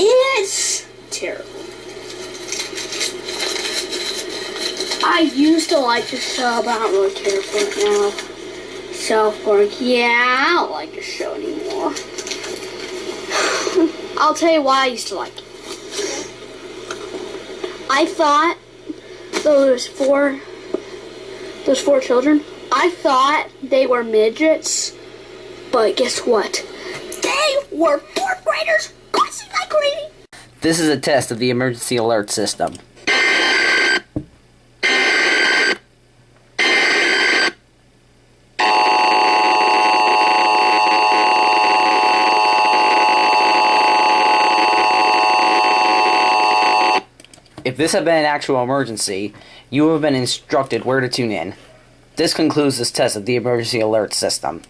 It's terrible. I used to like the show, but I don't really care for it now. South Park, yeah, I don't like the show anymore. I'll tell you why I used to like it. I thought those four children, I thought they were midgets, but guess what? They were fourth graders cussing like crazy. This is a test of the emergency alert system. If this had been an actual emergency, you would have been instructed where to tune in. This concludes this test of the emergency alert system.